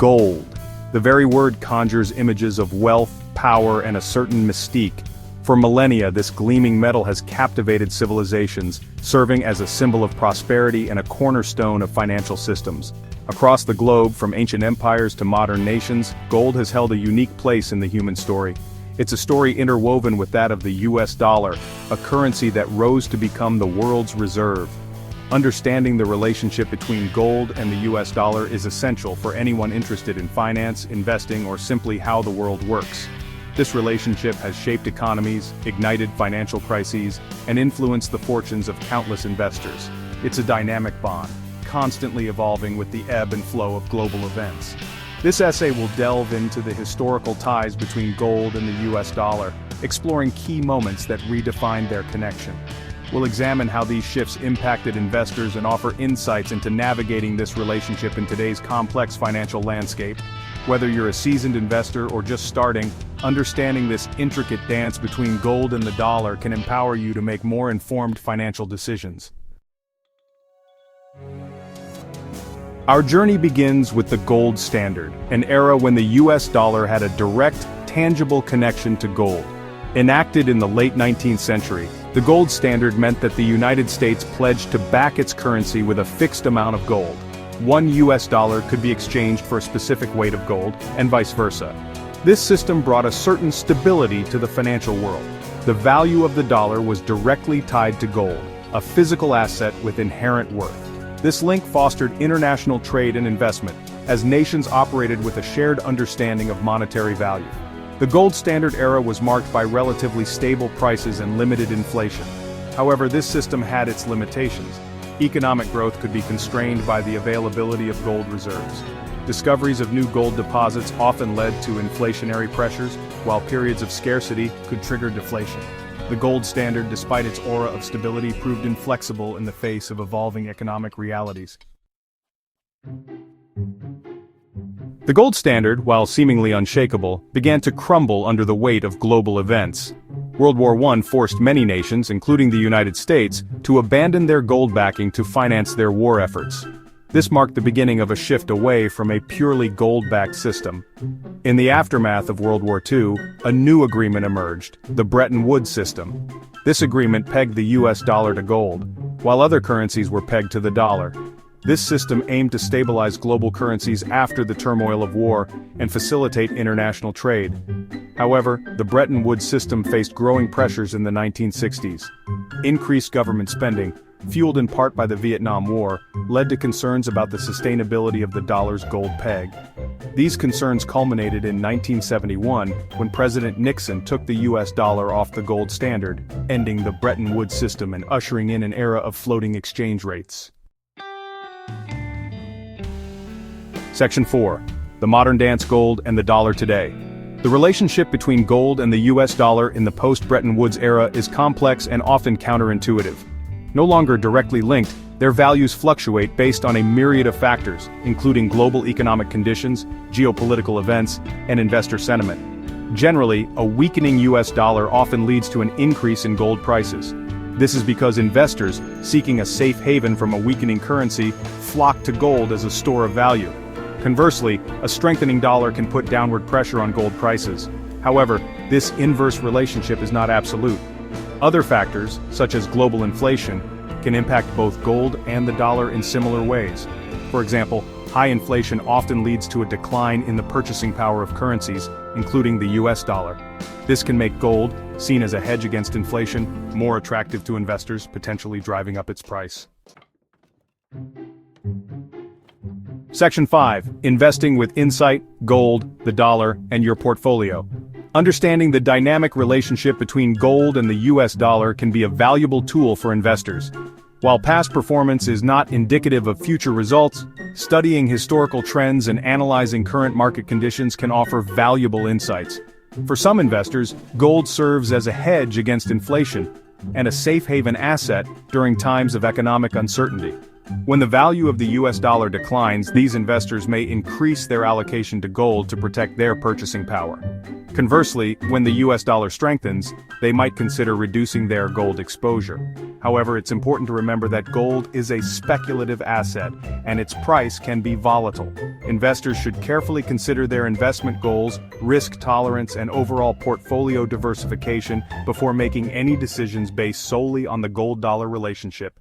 Gold. The very word conjures images of wealth, power, and a certain mystique. For millennia, this gleaming metal has captivated civilizations, serving as a symbol of prosperity and a cornerstone of financial systems. Across the globe, from ancient empires to modern nations, gold has held a unique place in the human story. It's a story interwoven with that of the US dollar, a currency that rose to become the world's reserve. Understanding the relationship between gold and the US dollar is essential for anyone interested in finance, investing, or simply how the world works. This relationship has shaped economies, ignited financial crises, and influenced the fortunes of countless investors. It's a dynamic bond, constantly evolving with the ebb and flow of global events. This essay will delve into the historical ties between gold and the US dollar, exploring key moments that redefined their connection. We'll examine how these shifts impacted investors and offer insights into navigating this relationship in today's complex financial landscape. Whether you're a seasoned investor or just starting, understanding this intricate dance between gold and the dollar can empower you to make more informed financial decisions. Our journey begins with the gold standard, an era when the US dollar had a direct, tangible connection to gold. Enacted in the late 19th century, the gold standard meant that the United States pledged to back its currency with a fixed amount of gold. One US dollar could be exchanged for a specific weight of gold, and vice versa. This system brought a certain stability to the financial world. The value of the dollar was directly tied to gold, a physical asset with inherent worth. This link fostered international trade and investment, as nations operated with a shared understanding of monetary value. The gold standard era was marked by relatively stable prices and limited inflation. However, this system had its limitations. Economic growth could be constrained by the availability of gold reserves. Discoveries of new gold deposits often led to inflationary pressures, while periods of scarcity could trigger deflation. The gold standard, despite its aura of stability, proved inflexible in the face of evolving economic realities. The gold standard, while seemingly unshakable, began to crumble under the weight of global events. World War I forced many nations, including the United States, to abandon their gold backing to finance their war efforts. This marked the beginning of a shift away from a purely gold-backed system. In the aftermath of World War II, a new agreement emerged, the Bretton Woods system. This agreement pegged the US dollar to gold, while other currencies were pegged to the dollar. This system aimed to stabilize global currencies after the turmoil of war and facilitate international trade. However, the Bretton Woods system faced growing pressures in the 1960s. Increased government spending, fueled in part by the Vietnam War, led to concerns about the sustainability of the dollar's gold peg. These concerns culminated in 1971, when President Nixon took the US dollar off the gold standard, ending the Bretton Woods system and ushering in an era of floating exchange rates. Section 4. The modern dance: gold and the dollar today. The relationship between gold and the US dollar in the post-Bretton Woods era is complex and often counterintuitive. No longer directly linked, their values fluctuate based on a myriad of factors, including global economic conditions, geopolitical events, and investor sentiment. Generally, a weakening US dollar often leads to an increase in gold prices. This is because investors, seeking a safe haven from a weakening currency, flock to gold as a store of value. Conversely, a strengthening dollar can put downward pressure on gold prices. However, this inverse relationship is not absolute. Other factors, such as global inflation, can impact both gold and the dollar in similar ways. For example, high inflation often leads to a decline in the purchasing power of currencies, including the US dollar. This can make gold, seen as a hedge against inflation, more attractive to investors, potentially driving up its price. Section 5. Investing with insight, gold, the dollar, and your portfolio. Understanding the dynamic relationship between gold and the US dollar can be a valuable tool for investors. While past performance is not indicative of future results, studying historical trends and analyzing current market conditions can offer valuable insights. For some investors, gold serves as a hedge against inflation and a safe haven asset during times of economic uncertainty. When the value of the US dollar declines, these investors may increase their allocation to gold to protect their purchasing power. Conversely, when the US dollar strengthens, they might consider reducing their gold exposure. However, it's important to remember that gold is a speculative asset, and its price can be volatile. investors should carefully consider their investment goals, risk tolerance, and overall portfolio diversification before making any decisions based solely on the gold-dollar relationship.